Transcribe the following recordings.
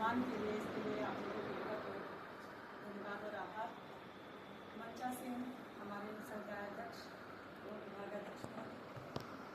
सम्मान के लिए, इसके लिए आप लोगों को बहुत धन्यवाद और आभार। मंचा सिंह हमारे संकायाध्यक्ष और विभागाध्यक्ष हैं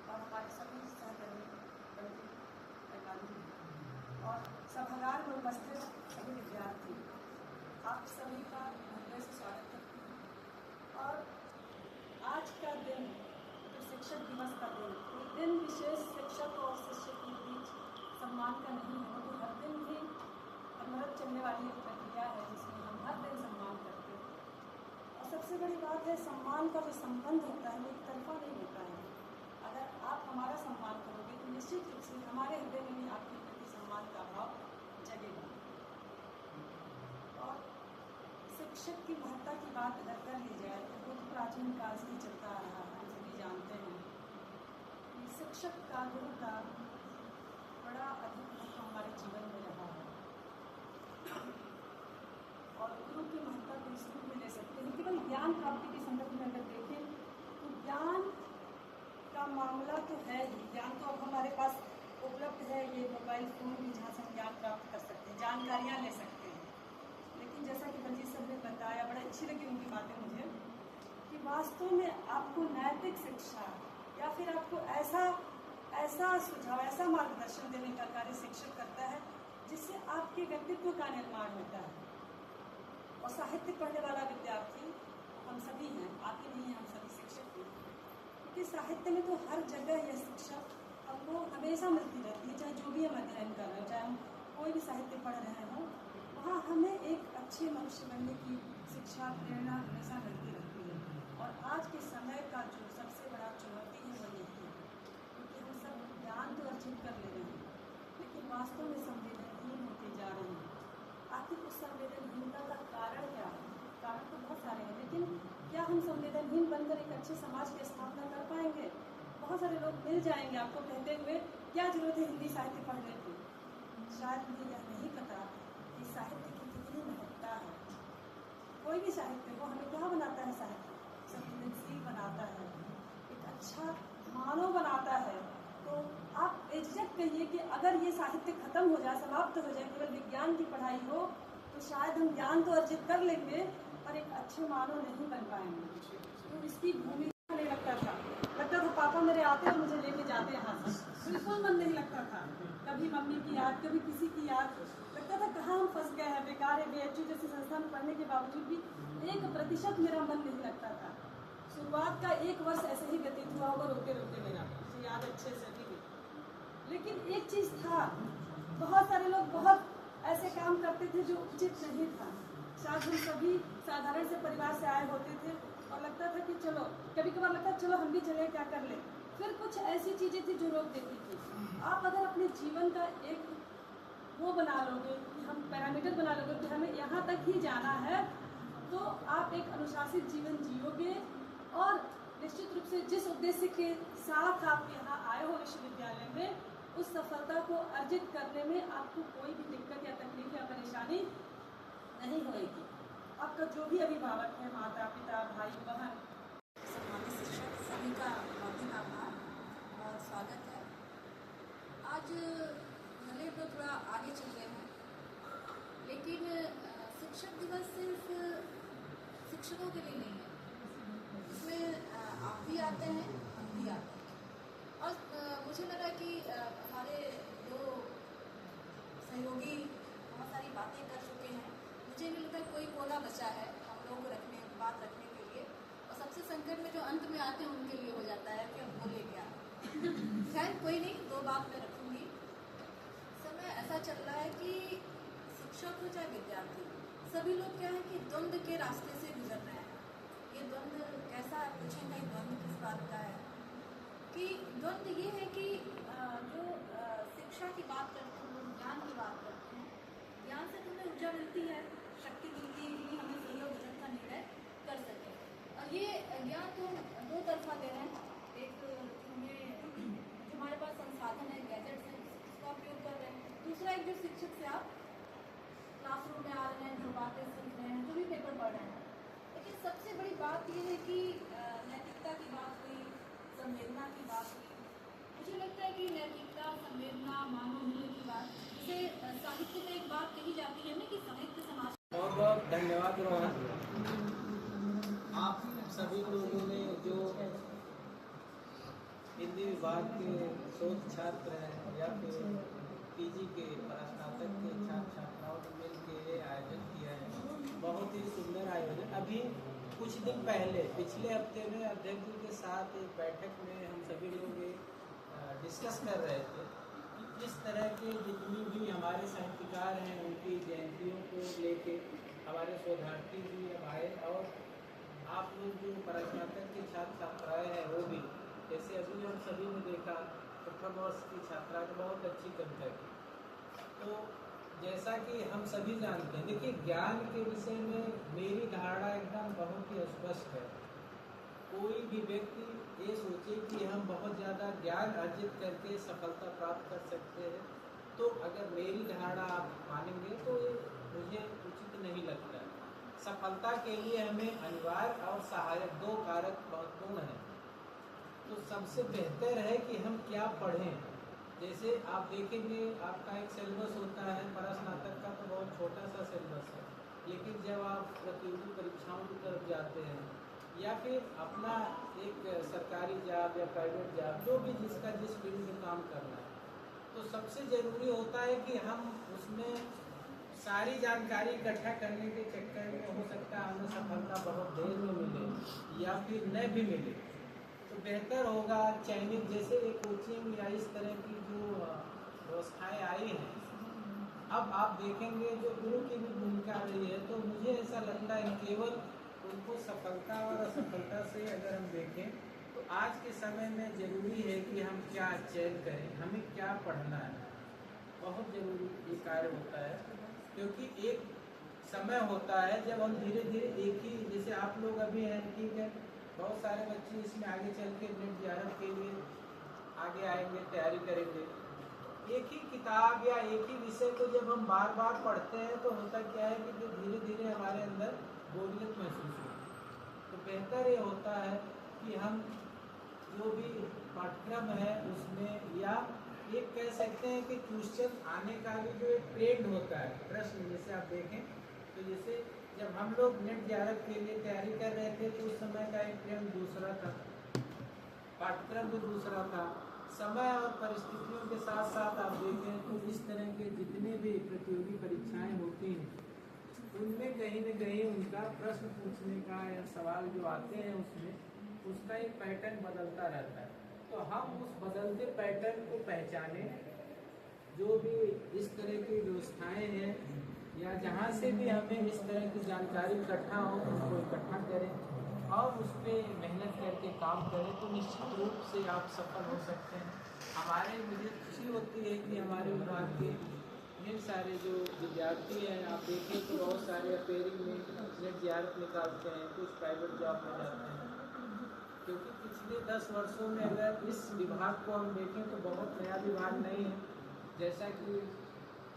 और हमारे सभी सहकर्मी बंधु और सभागार में उपस्थित सभी विद्यार्थी, आप सभी का हृदय से स्वागत करती हूँ। और आज का दिन जो शिक्षक दिवस का दिन विशेष शिक्षक और शिक्षक के बीच सम्मान का नहीं है, तो हर दिन ही अनवरत चलने वाली एक प्रक्रिया है जिसमें हम हर दिन सम्मान करते हैं। और सबसे बड़ी बात है, सम्मान का जो संबंध होता है वो एक तरफा नहीं होता है। अगर आप हमारा सम्मान करोगे तो निश्चित रूप से हमारे हृदय में भी आपके प्रति सम्मान का भाव जगेगा। और शिक्षक की महत्ता की बात अगर कर ली जाए तो बहुत प्राचीन काल से ही चलता आ रहा है। हम सभी जानते हैं कि शिक्षक का, गुरु का बड़ा अधिक महत्व हमारे जीवन में रहा है। और गुरु की महत्ता को इस रूप में ले सकते हैं, केवल ज्ञान प्राप्ति के संदर्भ में अगर देखें तो ज्ञान का मामला तो है ही, ज्ञान तो अब हमारे पास उपलब्ध है, ये मोबाइल फ़ोन भी, जहाँ से हम ज्ञान प्राप्त कर सकते हैं, जानकारियाँ ले सकते हैं। लेकिन जैसा कि बलजीत सर ने बताया, बड़ा अच्छी लगी उनकी बातें मुझे, कि वास्तव में आपको नैतिक शिक्षा या फिर आपको ऐसा सुझाव, ऐसा मार्गदर्शन देने का कार्य शिक्षक करता है जिससे आपके व्यक्तित्व का निर्माण होता है। और साहित्य पढ़ने वाला विद्यार्थी हम सभी हैं, आप ही नहीं हैं, हम सभी शिक्षक हैं, क्योंकि साहित्य में तो हर जगह यह शिक्षा हमको हमेशा मिलती रहती है। चाहे जो भी हम अध्ययन कर रहे हो, चाहे हम कोई भी साहित्य पढ़ रहे हों, वहाँ हमें एक अच्छे मनुष्य बनने की शिक्षा, प्रेरणा हमेशा मिलती रहती है। और आज के समय का जो सबसे बड़ा चुनौती है वो यही है, क्योंकि हम सब ज्ञान तो अर्जित कर ले रहे हैं लेकिन वास्तव में संवेदनहीन होते जा रहे हैं। आखिर उस संवेदनहीनता का कारण क्या है? कारण तो बहुत सारे हैं, लेकिन क्या हम संवेदनहीन बनकर एक अच्छे समाज की स्थापना कर पाएंगे? बहुत सारे लोग मिल जाएंगे आपको कहते हुए क्या जरूरत है हिंदी साहित्य पढ़ने की। शायद मुझे यह नहीं पता कि साहित्य की कितनी महत्ता है। कोई भी साहित्य हो, हमें क्या बनाता है? साहित्य संवेदनशील बनाता है, एक अच्छा मानव बनाता है। तो आप बेझिझक कहिए कि अगर ये साहित्य खत्म हो जाए, समाप्त हो जाए, केवल विज्ञान की पढ़ाई हो, तो शायद हम ज्ञान तो अर्जित कर लेंगे पर एक अच्छे मानव नहीं बन पाएंगे। तो इसकी भूमिका नहीं लगता था पापा मेरे आते और मुझे लेके जाते यहाँ से, बिल्कुल मन नहीं लगता था। कभी मम्मी की याद, कभी किसी की याद, लगता था कहाँ हम फंस गए हैं, बेकार है। BHU जैसे संस्था में पढ़ने के बावजूद भी 1% मेरा मन नहीं लगता था। शुरुआत का 1 वर्ष ऐसे ही व्यतीत हुआ होगा, रोते रोते मेरा, मुझे याद अच्छे से भी। लेकिन एक चीज़ था, बहुत सारे लोग बहुत ऐसे काम करते थे जो उचित नहीं था। शायद हम सभी साधारण से परिवार से आए होते थे और लगता था कि चलो, कभी कभार लगता था चलो हम भी चले, क्या कर ले। फिर कुछ ऐसी चीज़ें थी जो रोक देती थी। आप अगर अपने जीवन का एक वो बना लोगे, कि हम पैरामीटर बना लोगे कि हमें यहाँ तक ही जाना है, तो आप एक अनुशासित जीवन जियोगे और निश्चित रूप से जिस उद्देश्य के साथ आप यहाँ आए हो विश्वविद्यालय में, उस सफलता को अर्जित करने में आपको कोई भी दिक्कत या तकलीफ या परेशानी नहीं होएगी। आपका जो भी अभिभावक है, माता पिता, भाई बहन, सम्मानित शिक्षक, सभी का बहुत आभार और स्वागत है। आज भले तो थोड़ा आगे चल रहे हैं, लेकिन शिक्षक दिवस सिर्फ शिक्षकों के लिए नहीं है। इसमें आप भी आते हैं, हम भी आते हैं। और मुझे लगा कि हमारे 2 सहयोगी बहुत सारी बातें कर चुके हैं। मुझे नहीं लगता कोई कोना बचा है हम लोगों को बात रखने के लिए। और सबसे संकट में जो अंत में आते हैं उनके लिए हो जाता है कि हम बोले क्या। खैर कोई नहीं, 2 बात मैं रखूँगी। समय ऐसा चल रहा है कि शिक्षक हो चाहे विद्यार्थी, सभी लोग क्या है कि द्वंद्व के रास्ते से गुजर रहे हैं। ये द्वंद्व कैसा है पूछेंगे, द्वंद्व किस बात का है? कि द्वंद्व ये है कि जो शिक्षा की बात करते हैं, लोग ज्ञान की बात करते हैं, ज्ञान से तुम्हें ऊर्जा मिलती है, शक्ति मिलती है कि हमें सही और गलत का निर्णय कर सकें। और ये ज्ञान तो 2 तरफा दे रहे हैं। एक हमें जो हमारे पास संसाधन है, गैजेट्स हैं, उसका उपयोग कर रहे हैं। दूसरा एक जो शिक्षक से आप क्लासरूम में आ रहे हैं, जो बातें सीख रहे हैं, जो भी पेपर पढ़ रहे हैं। लेकिन सबसे बड़ी बात ये है कि नैतिकता की बात हुई, संवेदना की बात हुई। मुझे लगता है कि नैतिकता, संवेदना, मानव मूल्य की बात, जैसे साहित्य में एक बात ग्रहण हुआ। आप सभी लोगों ने जो हिंदी विभाग के शोध छात्र हैं या फिर पीजी के स्नातक के छात्र छात्राओं ने मिल के ये आयोजन किया है, बहुत ही सुंदर आयोजन। अभी कुछ दिन पहले पिछले हफ्ते में अध्यक्ष जी के साथ एक बैठक में हम सभी लोग डिस्कस कर रहे थे कि इस तरह के जितनी भी हमारे साहित्यकार हैं उनकी जयंतियों को लेके हमारे शोधार्थी भी अब आए, और आप लोग जो स्नातक के छात्र छात्राएँ हैं वो भी, जैसे अभी हम सभी ने देखा प्रथम वर्ष की छात्रा ने बहुत अच्छी कविता की। तो जैसा कि हम सभी जानते हैं, देखिए ज्ञान के विषय में मेरी धारणा एकदम बहुत ही स्पष्ट है। कोई भी व्यक्ति ये सोचे कि हम बहुत ज़्यादा ज्ञान अर्जित करके सफलता प्राप्त कर सकते हैं, तो अगर मेरी धारणा आप मानेंगे तो ये मुझे उचित नहीं लगता। सफलता के लिए हमें अनिवार्य और सहायक दो कारक महत्वपूर्ण हैं। तो सबसे बेहतर है कि हम क्या पढ़ें। जैसे आप देखेंगे आपका एक सिलेबस होता है, स्नातक का तो बहुत छोटा सा सिलेबस है, लेकिन जब आप प्रतियोगी परीक्षाओं की तरफ जाते हैं या फिर अपना एक सरकारी जॉब या प्राइवेट जॉब, जो भी जिसका जिस फील्ड में काम करना है, तो सबसे ज़रूरी होता है कि हम उसमें सारी जानकारी इकट्ठा करने के चक्कर में हो सकता है हमें सफलता बहुत देर में मिले या फिर न भी मिले। तो बेहतर होगा चयनित, जैसे एक कोचिंग या इस तरह की जो व्यवस्थाएं आई हैं, अब आप देखेंगे जो गुरु की भी भूमिका रही है, तो मुझे ऐसा लगता है केवल उनको सफलता और असफलता से अगर हम देखें तो आज के समय में ज़रूरी है कि हम क्या चयन करें, हमें क्या पढ़ना है, बहुत ज़रूरी ये कार्य होता है। क्योंकि एक समय होता है जब हम धीरे धीरे एक ही, जैसे आप लोग अभी हैं, ठीक है, बहुत सारे बच्चे इसमें आगे चल के नेट जियारत के लिए आगे आएंगे, तैयारी करेंगे। एक ही किताब या एक ही विषय को जब हम बार बार पढ़ते हैं तो होता क्या है कि धीरे धीरे हमारे अंदर बोरियत महसूस होती। तो बेहतर ये होता है कि हम जो भी पाठ्यक्रम है उसमें, या एक कह सकते हैं कि क्वेश्चन आने का भी जो एक ट्रेंड होता है, प्रश्न, जैसे आप देखें तो जैसे जब हम लोग नेट जियारत के लिए तैयारी कर रहे थे तो उस समय का एक ट्रेंड दूसरा था, पाठ्यक्रम भी दूसरा था। समय और परिस्थितियों के साथ साथ आप देखें तो इस तरह के जितने भी प्रतियोगी परीक्षाएं होती हैं उनमें कहीं न कहीं उनका प्रश्न पूछने का या सवाल जो आते हैं उसमें उसका एक पैटर्न बदलता रहता है। तो हम उस बदलते पैटर्न को पहचाने, जो भी इस तरह की व्यवस्थाएं हैं या जहाँ से भी हमें इस तरह की जानकारी इकट्ठा हो उसको इकट्ठा करें और उस पर मेहनत करके काम करें, तो निश्चित रूप से आप सफल हो सकते हैं। हमारे मुझे खुशी होती है कि हमारे विभाग के ढेर सारे जो विद्यार्थी हैं, आप देखें तो बहुत सारे अपेयरिंग में नेट जियारत निकालते हैं, कुछ प्राइवेट जॉब में जाते हैं। क्योंकि पिछले 10 वर्षों में अगर इस विभाग को हम देखें तो बहुत नया विभाग नहीं है। जैसा कि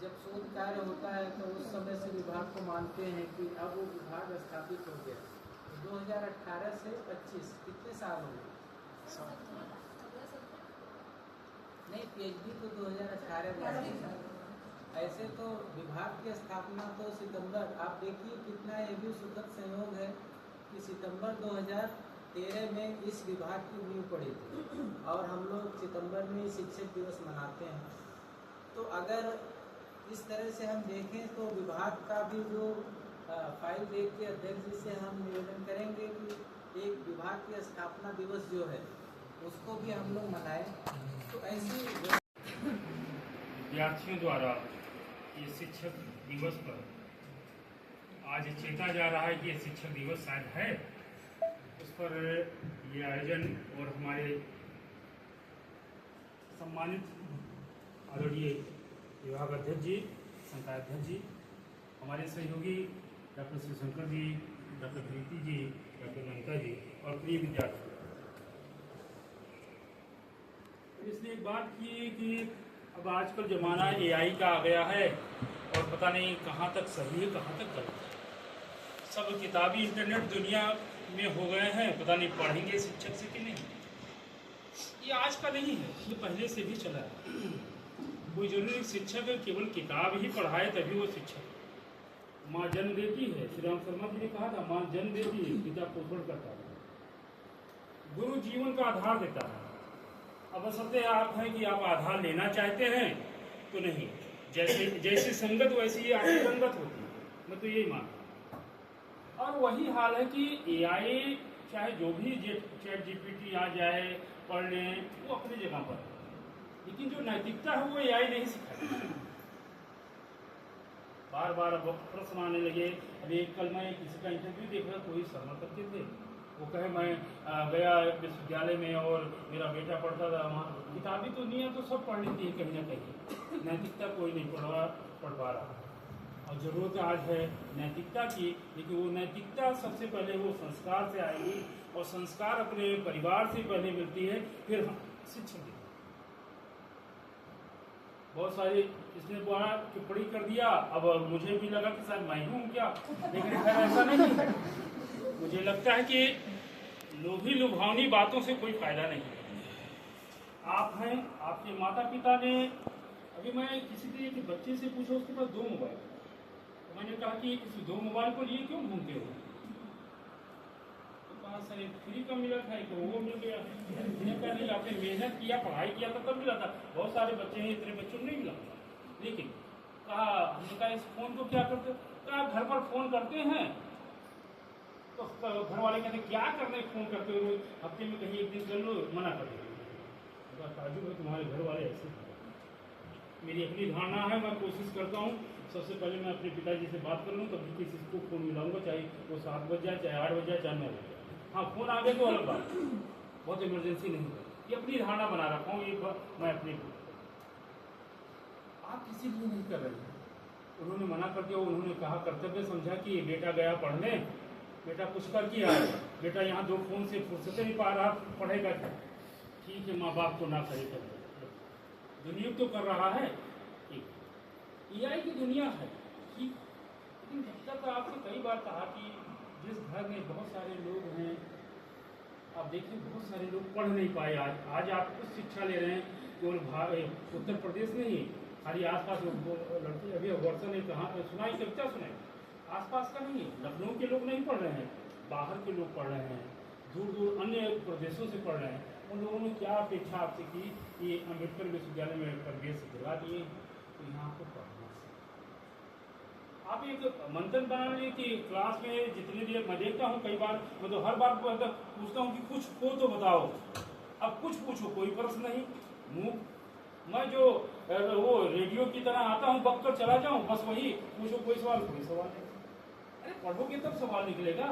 जब शोध कार्य होता है तो उस समय से विभाग को मानते हैं कि अब वो विभाग स्थापित हो गया। 2018 से 25 कितने साल हो गए? नहीं, पीएचडी तो 2018 में। ऐसे तो विभाग की स्थापना तो सितंबर, आप देखिए कितना ये भी सुखद संयोग है कि सितंबर 2013 में इस विभाग की नींव पड़ी थी और हम लोग सितंबर में शिक्षक दिवस मनाते हैं। तो अगर इस तरह से हम देखें तो विभाग का भी जो फाइल देख के अध्यक्ष जी से हम निवेदन करेंगे कि एक विभाग की स्थापना दिवस जो है उसको भी हम लोग मनाएं। तो ऐसी विद्यार्थियों द्वारा ये शिक्षक दिवस पर आज चेता जा रहा है कि ये शिक्षक दिवस शायद है, उस पर ये आयोजन और हमारे सम्मानित आदरणीय विभाग अध्यक्ष जी, संकायाध्यक्ष जी, हमारे सहयोगी डॉक्टर शिवशंकर जी, डॉक्टर प्रीति जी, डॉक्टर लंका जी और प्रिय विद्यार्थी, इसने एक बात की कि अब आजकल ज़माना AI का आ गया है और पता नहीं कहाँ तक सही है कहाँ तक गलत है। सब किताबी इंटरनेट दुनिया में हो गए हैं, पता नहीं पढ़ेंगे शिक्षक से कि नहीं। ये आज का नहीं है, ये पहले से भी चला है। कोई जरूरी शिक्षक केवल किताब ही पढ़ाए तभी वो शिक्षक। माँ जन्म देती है, श्री राम शर्मा जी ने कहा था, माँ जन्म देती है, पिता पोषण करता है, गुरु जीवन का आधार देता है। अब बशर्ते आप हैं कि आप आधार लेना चाहते हैं तो नहीं, जैसे जैसी संगत वैसी ही आपकी रंगत होती है, मैं तो यही मानता हूँ। और वही हाल है कि एआई चाहे जो भी चैट जीपीटी आ जाए पढ़ लें, वो अपनी जगह पर, लेकिन जो नैतिकता है वो एआई नहीं सिखाएगा। बार बार अब प्रश्न आने लगे। अभी कल मैं किसी का इंटरव्यू देख रहा, कोई शर्मा करते थे, वो कहे मैं गया विश्वविद्यालय में और मेरा बेटा पढ़ता था वहाँ, किताबी तो दुनिया तो सब पढ़ लेती है कहीं ना कहीं, नैतिकता कोई नहीं पढ़ पा रहा। और ज़रूरत आज है नैतिकता की, लेकिन वो नैतिकता सबसे पहले वो संस्कार से आएगी, और संस्कार अपने परिवार से पहले मिलती है, फिर हम शिक्षक देते। बहुत सारे इसने बड़ा टिप्पणी कर दिया, अब मुझे भी लगा कि शायद मैं हूँ क्या, लेकिन खैर ऐसा नहीं है। मुझे लगता है कि लोभी लुभावनी बातों से कोई फायदा नहीं है। आप हैं, आपके माता पिता ने, अभी मैं किसी के बच्चे से पूछा, उसके पास 2 मोबाइल, तो मैंने कहा कि इस 2 मोबाइल को लिए क्यों घूमते हो? तो कहा सर फ्री का मिला था, तो वो मिल गया। मैंने कहा नहीं, आपने मेहनत किया, पढ़ाई किया था तब मिला था। बहुत सारे बच्चे हैं, इतने बच्चों को नहीं मिला। लेकिन कहा, हमने कहा इस फोन को क्या करते? कहा घर पर फोन करते हैं, तो घर वाले कहते क्या करने फोन करते हो, हफ्ते में कहीं एक दिन कर लो, मना कर देते। काजू भाई तुम्हारे घर वाले ऐसे, मेरी अपनी धारणा है, मैं कोशिश करता हूँ सबसे पहले मैं अपने पिताजी से बात कर लूँ, तभी किसी को फ़ोन मिलाऊंगा, चाहे वो 7 बज जाए, चाहे 8 बज जाए, चाहे 9 बज जाए। हाँ, फ़ोन आ गया तो अलग बात, बहुत इमरजेंसी नहीं है। ये अपनी धारणा बना रखा हूँ, ये मैं अपनी, आप किसी लिए नहीं कर रहे हैं। उन्होंने मना कर दिया, उन्होंने कहा कर्तव्य समझा कि बेटा गया पढ़ने, बेटा कुछ कर किया, बेटा यहाँ 2 फोन से फुर्सत नहीं पा रहा, पढ़ेगा क्या? ठीक है, माँ बाप को ना खड़े कर, दुनिया तो कर रहा है, एआई की दुनिया है, ठीक। लेकिन जब तक आपने कई बार कहा कि जिस घर में बहुत सारे लोग हैं, आप देखिए बहुत सारे लोग पढ़ नहीं पाए, आज आप कुछ शिक्षा ले रहे हैं, केवल उत्तर प्रदेश में ही, खाली आसपास लड़के, अभी वर्षा ने कहा सुनाई, कविता सुनाई, आसपास का नहीं है, लखनऊ के लोग नहीं पढ़ रहे हैं, बाहर के लोग पढ़ रहे हैं, दूर दूर अन्य प्रदेशों से पढ़ रहे हैं। उन लोगों ने क्या अपेक्षा आपसे की कि अम्बेडकर विश्वविद्यालय में प्रवेश दिला दिए, तो यहाँ को पढ़ना। आप एक मंथन बना लीजिए कि क्लास में जितनी देर मैं देखता हूँ, कई बार मैं तो हर बार पूछता हूँ कि कुछ हो तो बताओ, अब कुछ पूछो, कोई प्रश्न नहीं, मुँह मैं जो वो रेडियो की तरह आता हूँ, बक कर चला जाऊँ, बस वही पूछो, कोई सवाल नहीं। अरे पढ़ोगे तब सवाल निकलेगा,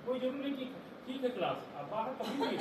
कोई जरूरी नहीं कि ठीक है क्लास, अब बाहर कभी नहीं।